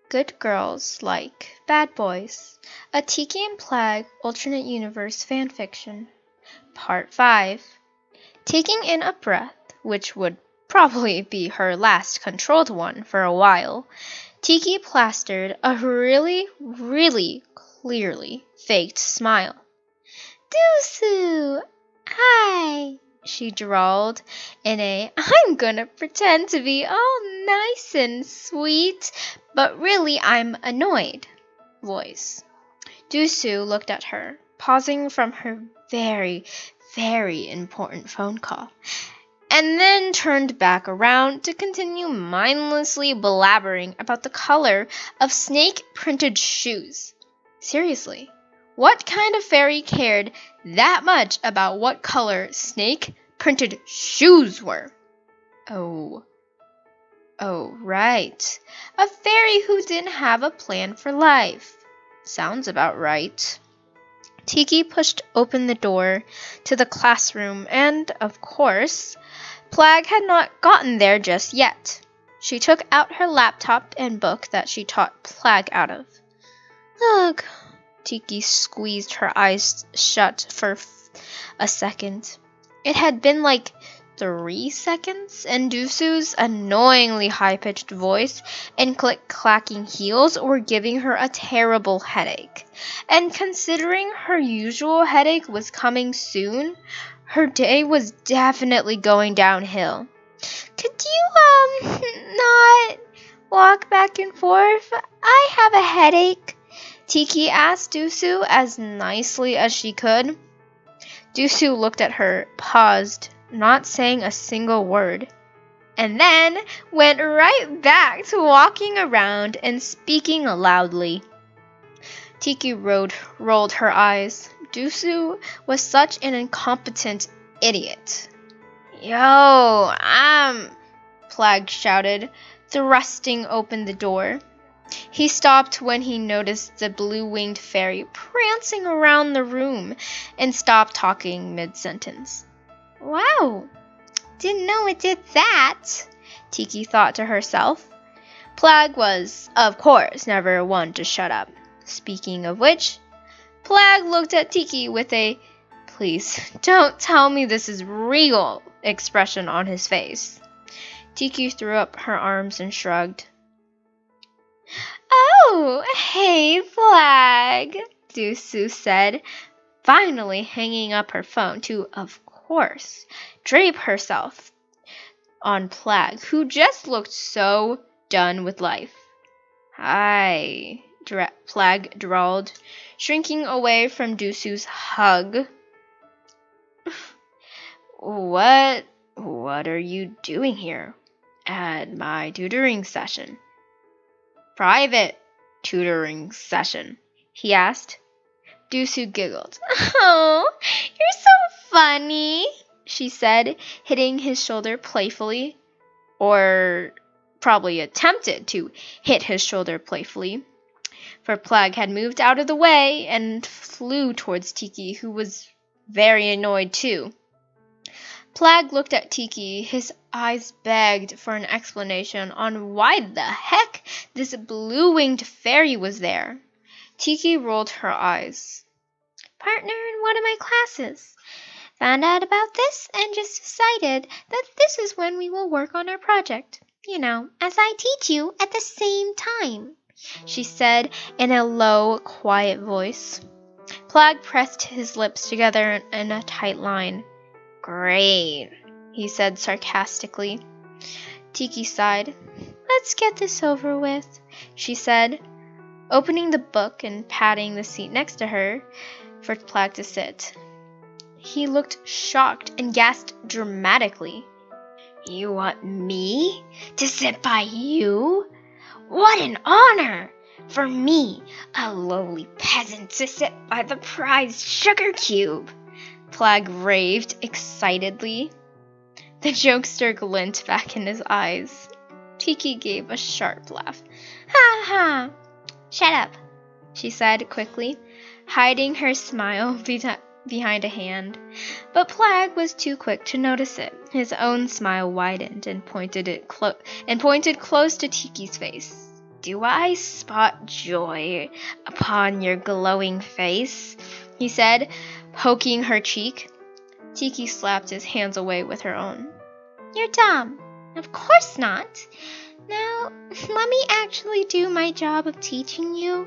Good Girls Like Bad Boys, a Tikki and Plagg alternate universe fanfiction. Part 5. Taking in a breath, which would probably be her last controlled one for a while, Tikki plastered a really clearly faked smile. "Dusu! Hi!" she drawled in a "I'm gonna pretend to be all nice and sweet, but really I'm annoyed" voice. Dusu looked at her, pausing from her very important phone call, and then turned back around to continue mindlessly blabbering about the color of snake-printed shoes. Seriously, what kind of fairy cared that much about what color snake-printed shoes were? Oh, right. A fairy who didn't have a plan for life. Sounds about right. Tikki pushed open the door to the classroom, and, of course, Plagg had not gotten there just yet. She took out her laptop and book that she taught Plagg out of. Ugh. Tikki squeezed her eyes shut for a second. It had been like 3 seconds, and Dusu's annoyingly high-pitched voice and click-clacking heels were giving her a terrible headache. And considering her usual headache was coming soon, her day was definitely going downhill. "Could you, not walk back and forth? I have a headache," Tikki asked Dusu as nicely as she could. Dusu looked at her, paused, not saying a single word, and then went right back to walking around and speaking loudly. Tikki rolled her eyes. Dusu was such an incompetent idiot. "Yo, Plagg shouted, thrusting open the door. He stopped when he noticed the blue-winged fairy prancing around the room and stopped talking mid-sentence. "Wow, didn't know it did that," Tikki thought to herself. Plagg was, of course, never one to shut up. Speaking of which, Plagg looked at Tikki with a "please don't tell me this is real" expression on his face. Tikki threw up her arms and shrugged. "Oh, hey, Plagg," Dusu said, finally hanging up her phone to, of course, drape herself on Plagg, who just looked so done with life. "Hi," Plagg drawled, shrinking away from Dusu's hug. What are you doing here at my tutoring session?" "Private tutoring session," he asked. Dusu giggled. "Oh, you're so funny," she said, hitting his shoulder playfully. Or probably attempted to hit his shoulder playfully, for Plagg had moved out of the way and flew towards Tikki, who was very annoyed too. Plagg looked at Tikki. His eyes begged for an explanation on why the heck this blue-winged fairy was there. Tikki rolled her eyes. "Partner in one of my classes. Found out about this and just decided that this is when we will work on our project. You know, as I teach you at the same time," she said in a low, quiet voice. Plagg pressed his lips together in a tight line. "Great," he said sarcastically. Tikki sighed. "Let's get this over with," she said, opening the book and patting the seat next to her for Plagg to sit. He looked shocked and gasped dramatically. "You want me to sit by you? What an honor! For me, a lowly peasant, to sit by the prized sugar cube!" Plagg raved excitedly. The jokester glint back in his eyes. Tikki gave a sharp laugh. "Ha ha! Shut up," she said quickly, hiding her smile behind a hand. But Plagg was too quick to notice it. His own smile widened and pointed close to Tikki's face. Do I spot joy upon your glowing face? He said, poking her cheek. Tikki slapped his hands away with her own. You're dumb. Of course not. Now, let me actually do my job of teaching you.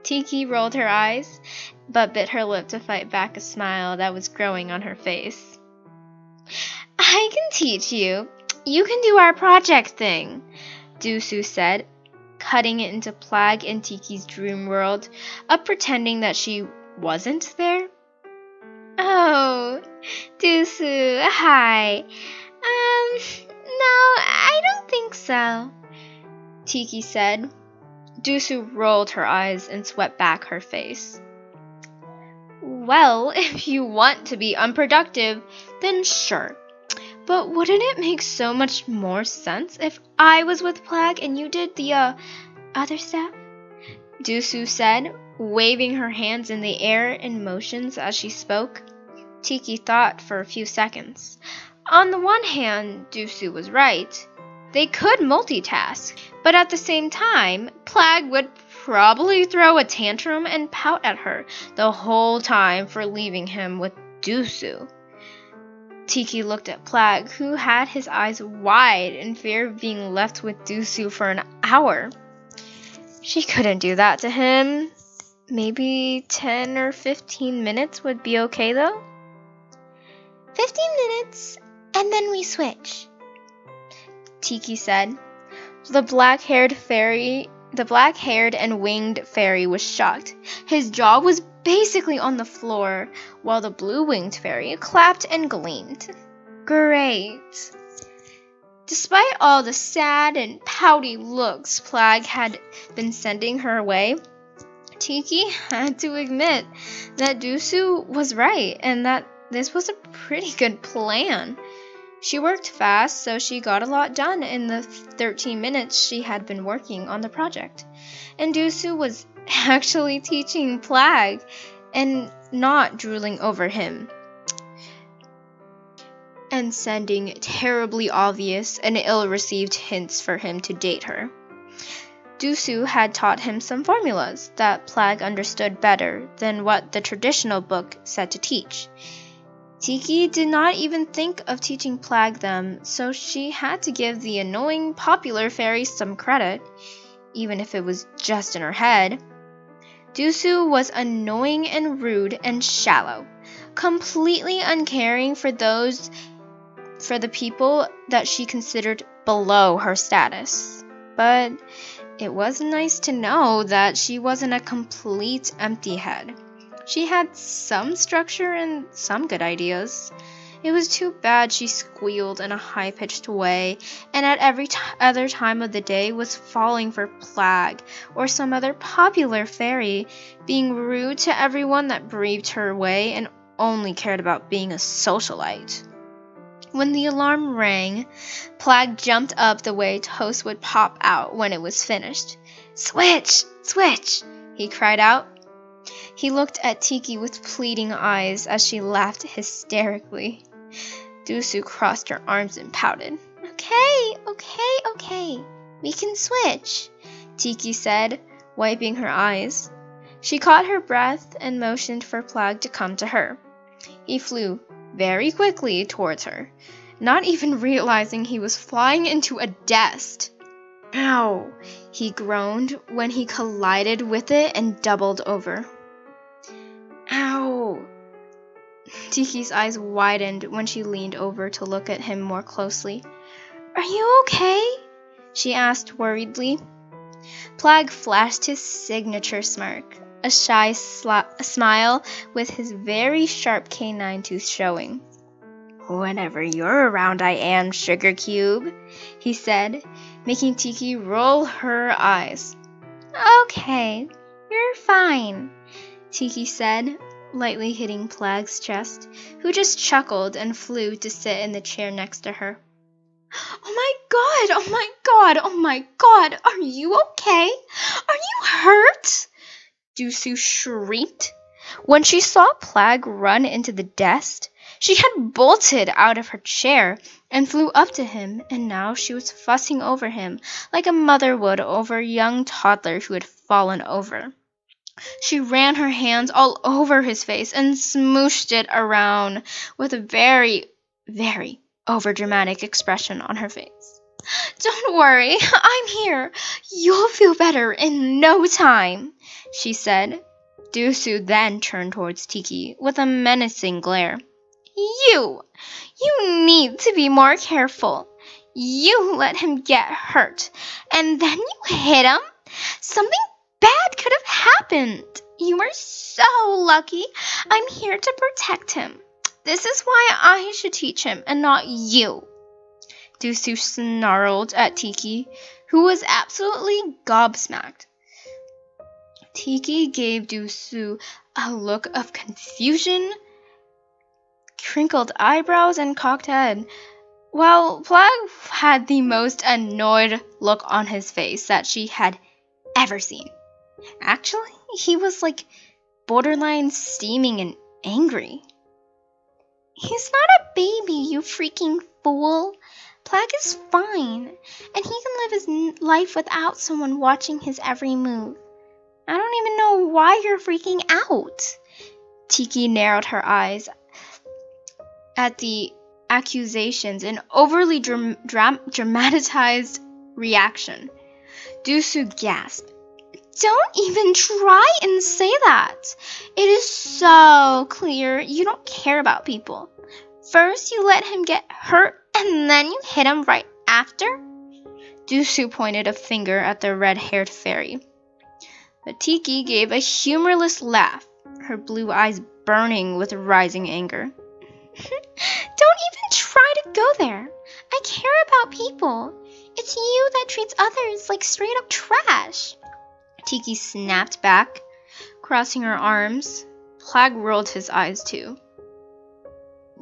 Tikki rolled her eyes, but bit her lip to fight back a smile that was growing on her face. I can teach you. You can do our project thing, Dusu said, cutting it into Plagg and Tikki's dream world, pretending that she wasn't there. Oh, Dusu, hi. No, I don't think so, Tikki said. Dusu rolled her eyes and swept back her face. Well, if you want to be unproductive, then sure. But wouldn't it make so much more sense if I was with Plagg and you did the, other stuff? Dusu said, waving her hands in the air in motions as she spoke. Tikki thought for a few seconds. On the one hand, Dusu was right. They could multitask, but at the same time, Plagg would probably throw a tantrum and pout at her the whole time for leaving him with Dusu. Tikki looked at Plagg, who had his eyes wide in fear of being left with Dusu for an hour. She couldn't do that to him. Maybe 10 or 15 minutes would be okay, though? 15 minutes, and then we switch, Tikki said. The black-haired and winged fairy was shocked. His jaw was basically on the floor, while the blue-winged fairy clapped and gleamed. Great. Despite all the sad and pouty looks Plagg had been sending her way, Tikki had to admit that Dusu was right and that this was a pretty good plan. She worked fast, so she got a lot done in the 13 minutes she had been working on the project. And Dusu was actually teaching Plagg and not drooling over him and sending terribly obvious and ill-received hints for him to date her. Dusu had taught him some formulas that Plagg understood better than what the traditional book said to teach. Tikki did not even think of teaching Plagg them, so she had to give the annoying popular fairy some credit, even if it was just in her head. Dusu was annoying and rude and shallow, completely uncaring for the people that she considered below her status. But it was nice to know that she wasn't a complete empty head. She had some structure and some good ideas. It was too bad she squealed in a high-pitched way, and at every other time of the day was falling for Plagg or some other popular fairy, being rude to everyone that breathed her way and only cared about being a socialite. When the alarm rang, Plagg jumped up the way toast would pop out when it was finished. "Switch! Switch!" he cried out. He looked at Tikki with pleading eyes as she laughed hysterically. Dusu crossed her arms and pouted. Okay. We can switch," Tikki said, wiping her eyes. She caught her breath and motioned for Plagg to come to her. He flew very quickly towards her, not even realizing he was flying into a desk. "Ow!" he groaned when he collided with it and doubled over. "Ow!" Tikki's eyes widened when she leaned over to look at him more closely. "Are you okay?" she asked worriedly. Plagg flashed his signature smirk, a shy smile with his very sharp canine tooth showing. "Whenever you're around, I am, Sugar Cube," he said, making Tikki roll her eyes. "Okay, you're fine," Tikki said, lightly hitting Plagg's chest, who just chuckled and flew to sit in the chair next to her. "Oh my god, are you okay? Are you hurt?" Dusu shrieked. When she saw Plagg run into the desk, she had bolted out of her chair and flew up to him, and now she was fussing over him like a mother would over a young toddler who had fallen over. She ran her hands all over his face and smooshed it around with a very, very overdramatic expression on her face. "Don't worry, I'm here. You'll feel better in no time," she said. Dusu then turned towards Tikki with a menacing glare. You need to be more careful. You let him get hurt, and then you hit him? Something bad could have happened. You are so lucky. I'm here to protect him. This is why I should teach him and not you." Dusu snarled at Tikki, who was absolutely gobsmacked. Tikki gave Dusu a look of confusion, crinkled eyebrows, and cocked head, while Plagg had the most annoyed look on his face that she had ever seen. Actually, he was like borderline steaming and angry. "He's not a baby, you freaking fool. Plagg is fine, and he can live his life without someone watching his every move. I don't even know why you're freaking out." Tikki narrowed her eyes at the accusations in overly dramatized reaction. Dusu gasped. "Don't even try and say that. It is so clear you don't care about people. First you let him get hurt, and then you hit him right after?" Dusu pointed a finger at the red-haired fairy. But Tikki gave a humorless laugh, her blue eyes burning with rising anger. "Don't even try to go there. I care about people. It's you that treats others like straight-up trash." Tikki snapped back, crossing her arms. Plagg rolled his eyes too.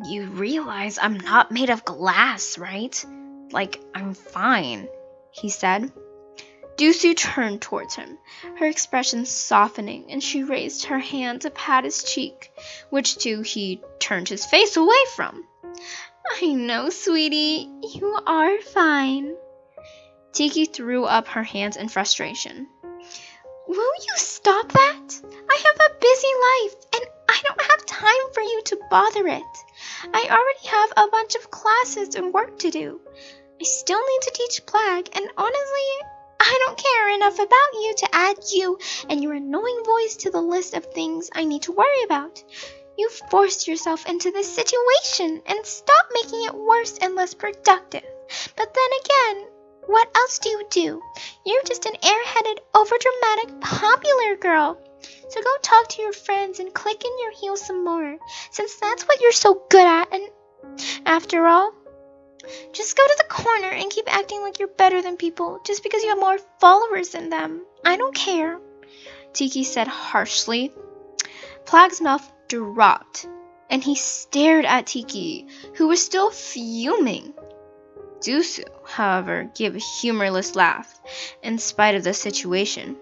"You realize I'm not made of glass, right? Like, I'm fine," he said. Dusu turned towards him, her expression softening, and she raised her hand to pat his cheek, which too he turned his face away from. "I know, sweetie, you are fine." Tikki threw up her hands in frustration. "Will you stop that? I have a busy life, and I don't have time for you to bother it. I already have a bunch of classes and work to do. I still need to teach Plagg, and honestly, I don't care enough about you to add you and your annoying voice to the list of things I need to worry about. You've forced yourself into this situation, and stop making it worse and less productive. But then again, what else do you do? You're just an airheaded, overdramatic, popular girl. So go talk to your friends and click in your heels some more, since that's what you're so good at, and after all, just go to the corner and keep acting like you're better than people just because you have more followers than them. I don't care," Tikki said harshly. Plagg's mouth dropped, and he stared at Tikki, who was still fuming. Dusu, however, gave a humorless laugh, in spite of the situation.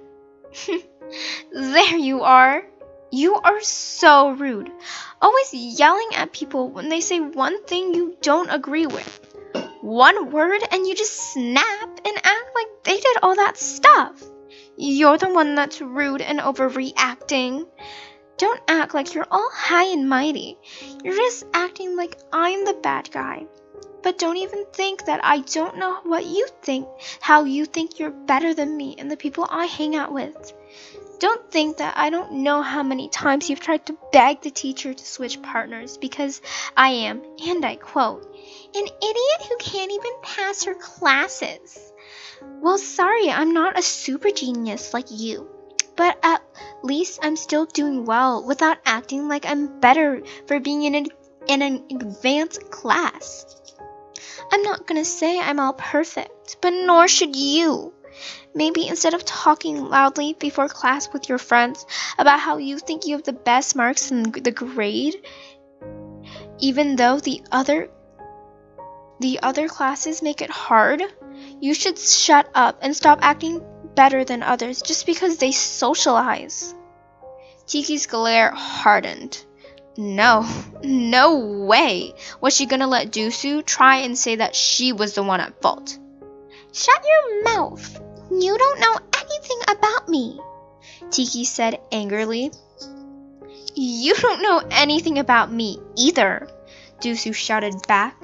"There you are. You are so rude, always yelling at people when they say one thing you don't agree with. One word and you just snap and act like they did all that stuff. You're the one that's rude and overreacting. Don't act like you're all high and mighty. You're just acting like I'm the bad guy. But don't even think that I don't know what you think, how you think you're better than me and the people I hang out with. Don't think that I don't know how many times you've tried to beg the teacher to switch partners because I am, and I quote, an idiot who can't even pass her classes. Well, sorry, I'm not a super genius like you, but at least I'm still doing well without acting like I'm better for being in an advanced class. I'm not gonna say I'm all perfect, but nor should you. Maybe instead of talking loudly before class with your friends about how you think you have the best marks in the grade, even though the other classes make it hard, you should shut up and stop acting better than others just because they socialize. Tikki's glare hardened. No way was she gonna let Dusu try and say that she was the one at fault. Shut your mouth. You don't know anything about me, Tikki said angrily. You don't know anything about me either, Dusu shouted back.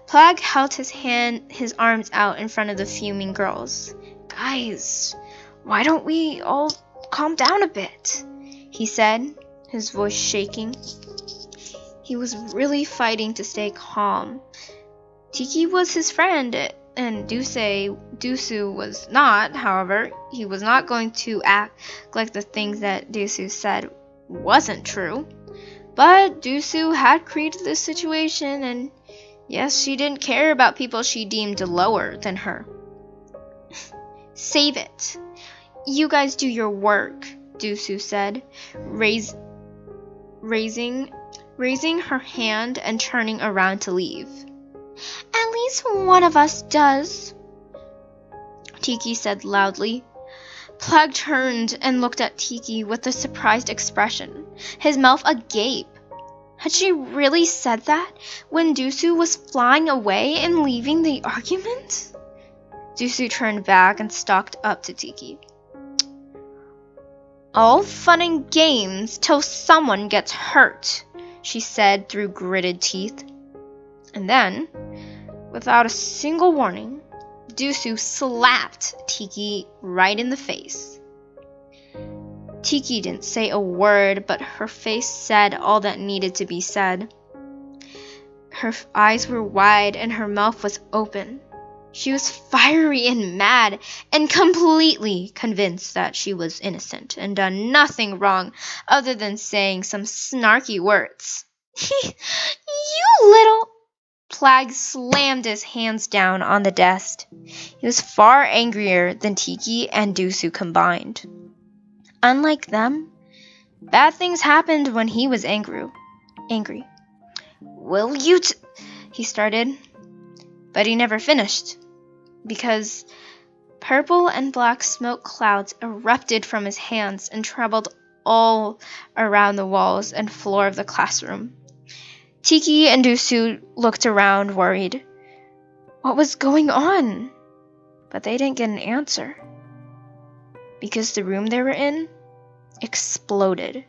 Plagg held his arms out in front of the fuming girls. Guys, why don't we all calm down a bit? He said, his voice shaking. He was really fighting to stay calm. Tikki was his friend, and Dusu was not. However, he was not going to act like the things that Dusu said wasn't true. But Dusu had created this situation, and yes, she didn't care about people she deemed lower than her. Save it. You guys do your work, Dusu said, raising her hand and turning around to leave. At least one of us does, Tikki said loudly. Plagg turned and looked at Tikki with a surprised expression, his mouth agape. Had she really said that when Dusu was flying away and leaving the argument? Dusu turned back and stalked up to Tikki. All fun and games till someone gets hurt, she said through gritted teeth. And then, without a single warning, Dusu slapped Tikki right in the face. Tikki didn't say a word, but her face said all that needed to be said. Her eyes were wide and her mouth was open. She was fiery and mad and completely convinced that she was innocent and done nothing wrong other than saying some snarky words. You little... Plagg slammed his hands down on the desk. He was far angrier than Tikki and Dusu combined. Unlike them, bad things happened when he was angry. Will you he started, but he never finished, because purple and black smoke clouds erupted from his hands and traveled all around the walls and floor of the classroom. Tikki and Dusu looked around, worried. What was going on? But they didn't get an answer, because the room they were in exploded.